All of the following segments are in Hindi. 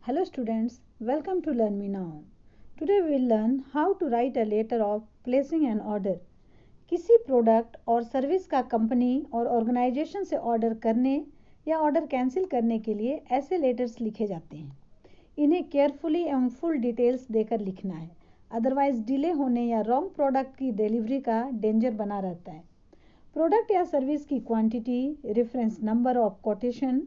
Hello students, welcome to Learn Me Now. Today we will learn how to write a letter of placing an order. किसी प्रोडक्ट और सर्विस का कंपनी और ऑर्गेनाइजेशन से ऑर्डर करने या ऑर्डर कैंसिल करने के लिए ऐसे लेटर्स लिखे जाते हैं। इन्हें केयरफुली एवं फुल डिटेल्स देकर लिखना है, अदरवाइज डिले होने या रॉन्ग प्रोडक्ट की डिलीवरी का डेंजर बना रहता है। प्रोडक्ट या सर्विस की quantity, reference number of quotation,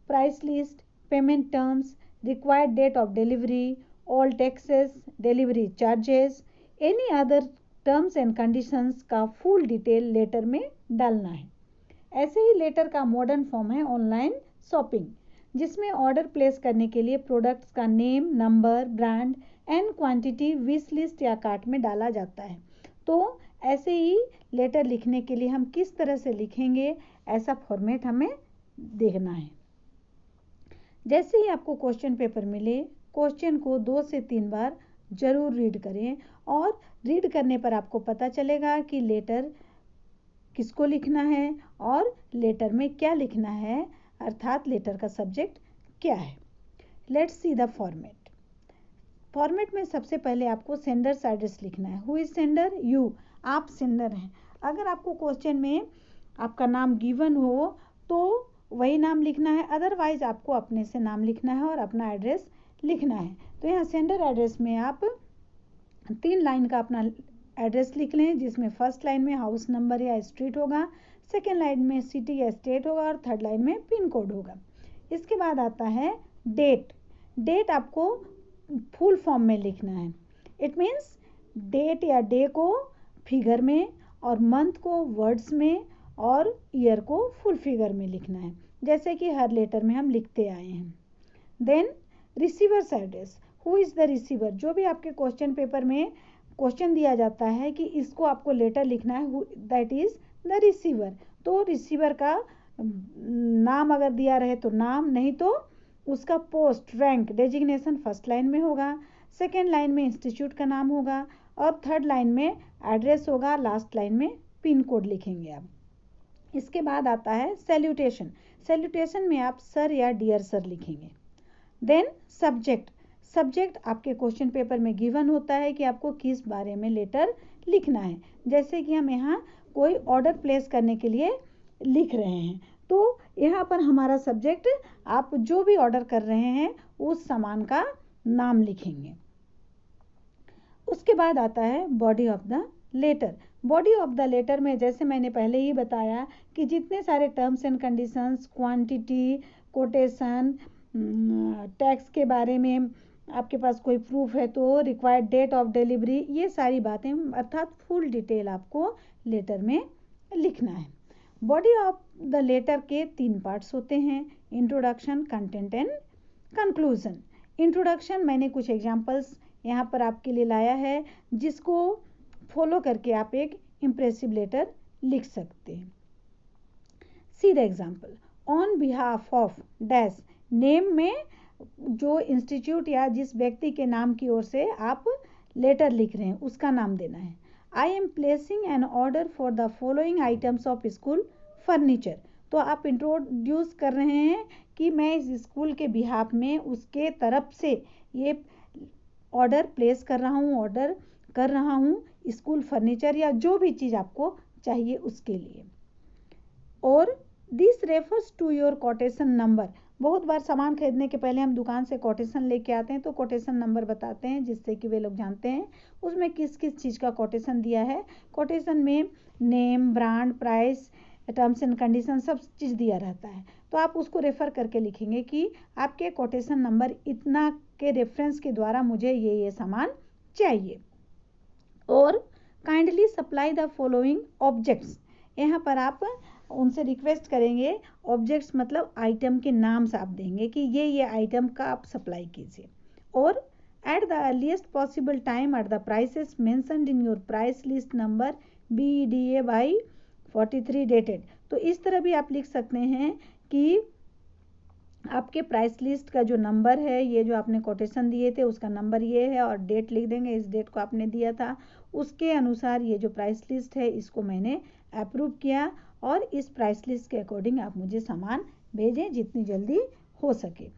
price list, payment terms, required date of delivery, all taxes, delivery charges, any other terms and conditions का फुल डिटेल लेटर में डालना है। ऐसे ही लेटर का मॉडर्न फॉर्म है ऑनलाइन शॉपिंग, जिसमें ऑर्डर प्लेस करने के लिए प्रोडक्ट्स का name, number, brand and quantity wish list या कार्ट में डाला जाता है। तो ऐसे ही लेटर लिखने के लिए हम किस तरह से लिखेंगे, ऐसा फॉर्मेट हमें देखना है। जैसे ही आपको क्वेश्चन पेपर मिले, क्वेश्चन को 2 से 3 बार जरूर रीड करें और रीड करने पर आपको पता चलेगा कि लेटर किसको लिखना है और लेटर में क्या लिखना है, अर्थात लेटर का सब्जेक्ट क्या है। Let's see the format. Format में सबसे पहले आपको सेंडर्स एड्रेस लिखना है। Who is sender? यू, आप सेंडर हैं। अगर आपको क्वेश्चन में आपका नाम गिवन हो तो वही नाम लिखना है, अदरवाइज आपको अपने से नाम लिखना है और अपना एड्रेस लिखना है। तो यहाँ सेंडर एड्रेस में आप 3 लाइन का अपना एड्रेस लिख लें, जिसमें फर्स्ट लाइन में हाउस नंबर या स्ट्रीट होगा, सेकेंड लाइन में सिटी या स्टेट होगा और थर्ड लाइन में पिन कोड होगा। इसके बाद आता है डेट। डेट आपको फुल फॉर्म में लिखना है। इट मीन्स डेट या डे को फिगर में और मंथ को वर्ड्स में और ईयर को फुल फिगर में लिखना है, जैसे कि हर लेटर में हम लिखते आए हैं। Then receiver's address. Who is the receiver? जो भी आपके क्वेश्चन पेपर में क्वेश्चन दिया जाता है कि इसको आपको लेटर लिखना है, दैट इज द रिसीवर। तो रिसीवर का नाम अगर दिया रहे तो नाम, नहीं तो उसका post, rank, designation first line में होगा, सेकेंड लाइन में इंस्टीट्यूट का नाम होगा और थर्ड लाइन में एड्रेस होगा, लास्ट लाइन में पिन कोड लिखेंगे आप। इसके बाद आता है सैल्यूटेशन। सैल्यूटेशन में आप सर या डियर सर लिखेंगे। Then subject. सब्जेक्ट आपके क्वेश्चन पेपर में गिवन होता है कि आपको किस बारे में लेटर लिखना है। जैसे कि हम यहाँ कोई ऑर्डर प्लेस करने के लिए लिख रहे हैं, तो यहाँ पर हमारा सब्जेक्ट, आप जो भी ऑर्डर कर रहे हैं उस सामान का नाम लिखेंगे। उसके बाद आता है body of the letter. Body of the letter में जैसे मैंने पहले ही बताया कि जितने सारे terms and conditions, quantity, quotation, tax के बारे में आपके पास कोई प्रूफ है तो रिक्वायर्ड डेट ऑफ डिलीवरी, ये सारी बातें अर्थात फुल डिटेल आपको लेटर में लिखना है। बॉडी ऑफ द लेटर के 3 पार्ट्स होते हैं, introduction, content and conclusion. Introduction मैंने कुछ एग्जाम्पल्स यहाँ पर आपके लिए लाया है, जिसको फॉलो करके आप एक इम्प्रेसिव लेटर लिख सकते हैं। See the example. On behalf of dash. Name में जो इंस्टीट्यूट या जिस व्यक्ति के नाम की ओर से आप लेटर लिख रहे हैं उसका नाम देना है। I am placing an order for the following items of school furniture. तो आप इंट्रोड्यूस कर रहे हैं कि मैं इस स्कूल के बिहाफ में उसके तरफ से ये ऑर्डर प्लेस कर रहा हूँ स्कूल फर्नीचर या जो भी चीज़ आपको चाहिए उसके लिए। और this refers to your quotation number. बहुत बार सामान खरीदने के पहले हम दुकान से कोटेशन लेके आते हैं, तो कोटेशन नंबर बताते हैं जिससे कि वे लोग जानते हैं उसमें किस किस चीज़ का कोटेशन दिया है। कोटेशन में name, brand, price, terms and condition सब चीज़ दिया रहता है, तो आप उसको रेफ़र करके लिखेंगे कि आपके कोटेशन नंबर इतना के रेफरेंस के द्वारा मुझे ये सामान चाहिए। और kindly supply the following objects. यहाँ पर आप उनसे रिक्वेस्ट करेंगे, ऑब्जेक्ट्स मतलब आइटम के नाम से आप देंगे कि ये आइटम का आप सप्लाई कीजिए। और at the earliest possible time at the prices mentioned in your price list number BDA by 43 dated. तो इस तरह भी आप लिख सकते हैं कि आपके प्राइस लिस्ट का जो नंबर है, ये जो आपने कोटेशन दिए थे उसका नंबर ये है और डेट लिख देंगे, इस डेट को आपने दिया था, उसके अनुसार ये जो प्राइस लिस्ट है इसको मैंने अप्रूव किया और इस प्राइस लिस्ट के अकॉर्डिंग आप मुझे सामान भेजें जितनी जल्दी हो सके।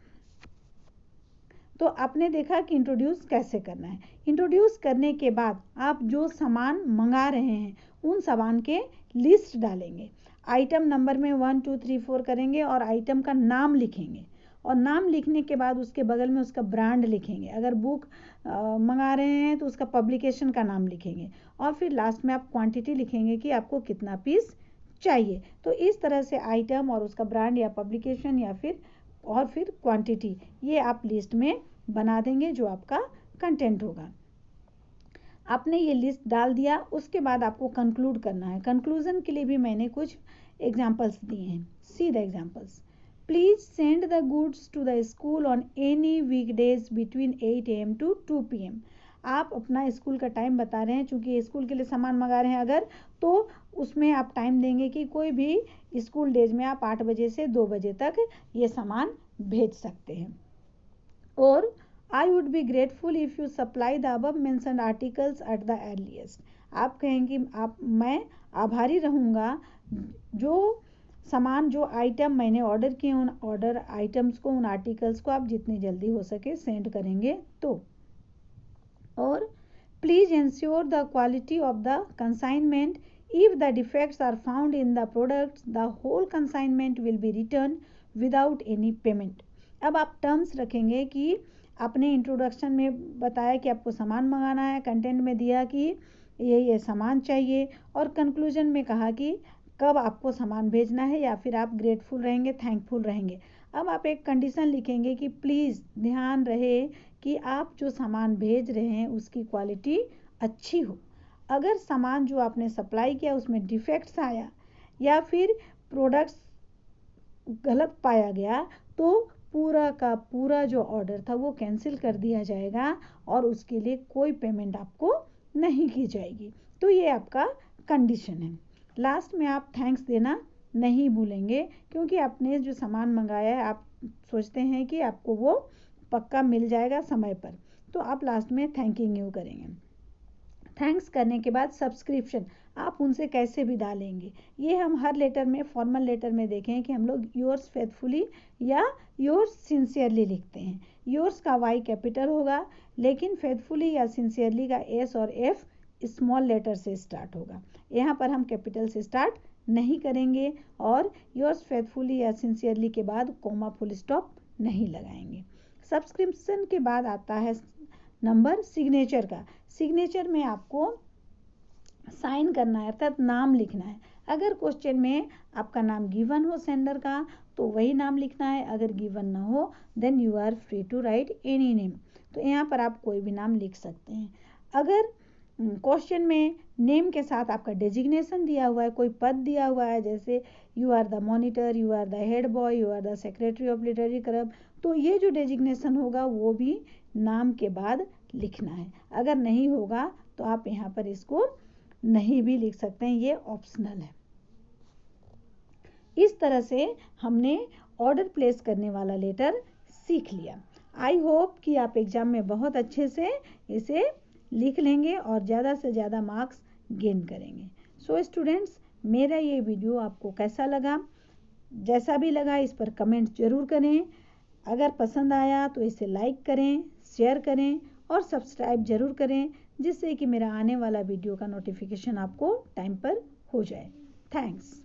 तो आपने देखा कि इंट्रोड्यूस कैसे करना है। इंट्रोड्यूस करने के बाद आप जो सामान मंगा रहे हैं उन सामान के लिस्ट डालेंगे, आइटम नंबर में 1 2 3 4 करेंगे और आइटम का नाम लिखेंगे, और नाम लिखने के बाद उसके बगल में उसका ब्रांड लिखेंगे। अगर बुक मंगा रहे हैं तो उसका पब्लिकेशन का नाम लिखेंगे, और फिर लास्ट में आप क्वांटिटी लिखेंगे कि आपको कितना पीस चाहिए। तो इस तरह से आइटम और उसका ब्रांड या पब्लिकेशन या फिर क्वांटिटी, ये आप लिस्ट में बना देंगे जो आपका कंटेंट होगा। आपने ये लिस्ट डाल दिया, उसके बाद आपको कंक्लूड करना है। कंक्लूजन के लिए भी मैंने कुछ एग्जाम्पल्स दिए हैं। See the examples. Please send the goods to the school on any weekdays between 8 AM to 2 PM। आप अपना स्कूल का टाइम बता रहे हैं, चूंकि स्कूल के लिए सामान मंगा रहे हैं अगर, तो उसमें आप टाइम देंगे कि कोई भी स्कूल डेज में आप 8 बजे से 2 बजे तक ये सामान भेज सकते हैं। और I would be grateful if you supply the above mentioned articles at the earliest। आप कहेंगे मैं आभारी रहूँगा जो सामान, जो आइटम मैंने ऑर्डर किए, उन ऑर्डर आइटम्स को, उन आर्टिकल्स को आप जितनी जल्दी हो सके सेंड करेंगे तो। और please ensure the quality of the consignment. If the defects are found in the products the whole consignment will be return without any payment. अब आप टर्म्स रखेंगे कि आपने इंट्रोडक्शन में बताया कि आपको सामान मंगाना है, कंटेंट में दिया कि ये सामान चाहिए, और कंक्लूजन में कहा कि कब आपको सामान भेजना है, या फिर आप ग्रेटफुल रहेंगे, थैंकफुल रहेंगे। अब आप एक कंडीशन लिखेंगे कि प्लीज़ ध्यान रहे कि आप जो सामान भेज रहे हैं उसकी क्वालिटी अच्छी हो। अगर सामान जो आपने सप्लाई किया उसमें डिफेक्ट्स आया या फिर प्रोडक्ट्स गलत पाया गया तो पूरा का पूरा जो ऑर्डर था वो कैंसिल कर दिया जाएगा और उसके लिए कोई पेमेंट आपको नहीं की जाएगी। तो ये आपका कंडीशन है। लास्ट में आप थैंक्स देना नहीं भूलेंगे, क्योंकि आपने जो सामान मंगाया है आप सोचते हैं कि आपको वो पक्का मिल जाएगा समय पर, तो आप लास्ट में थैंकिंग यू करेंगे। थैंक्स करने के बाद सब्सक्रिप्शन आप उनसे कैसे भी डालेंगे, ये हम हर लेटर में, फॉर्मल लेटर में देखें कि हम लोग योर्स फेथफुली या योर्स सिंसियरली लिखते हैं। योर्स का वाई कैपिटल होगा, लेकिन फेथफुली या सिंसियरली का एस और एफ स्मॉल लेटर से स्टार्ट होगा। यहाँ पर हम कैपिटल से स्टार्ट नहीं करेंगे और योर्स फेथफुली या सिंसियरली के बाद कोमा फुल स्टॉप नहीं लगाएंगे। सब्सक्रिप्शन के बाद आता है नंबर सिग्नेचर का। सिग्नेचर में आपको साइन करना है, अर्थात नाम लिखना है। अगर क्वेश्चन में आपका नाम गिवन हो सेंडर का तो वही नाम लिखना है, अगर गिवन ना हो then you are free to write any name. तो यहाँ पर आप कोई भी नाम लिख सकते हैं। अगर क्वेश्चन में नेम के साथ आपका डेजिग्नेशन दिया हुआ है, कोई पद दिया हुआ है, जैसे you are the monitor, you are the head boy, you are the secretary of literary club, तो ये जो डेजिग्नेशन होगा वो भी नाम के बाद लिखना है। अगर नहीं होगा तो आप यहाँ पर इसको नहीं भी लिख सकते हैं, ये ऑप्शनल है। इस तरह से हमने ऑर्डर प्लेस करने वाला लेटर सीख लिया। आई होप कि आप एग्जाम में बहुत अच्छे से इसे लिख लेंगे और ज़्यादा से ज़्यादा मार्क्स गेन करेंगे। सो स्टूडेंट्स, मेरा ये वीडियो आपको कैसा लगा? जैसा भी लगा इस पर कमेंट जरूर करें। अगर पसंद आया तो इसे लाइक करें, शेयर करें और सब्सक्राइब जरूर करें, जिससे कि मेरा आने वाला वीडियो का नोटिफिकेशन आपको टाइम पर हो जाए। थैंक्स।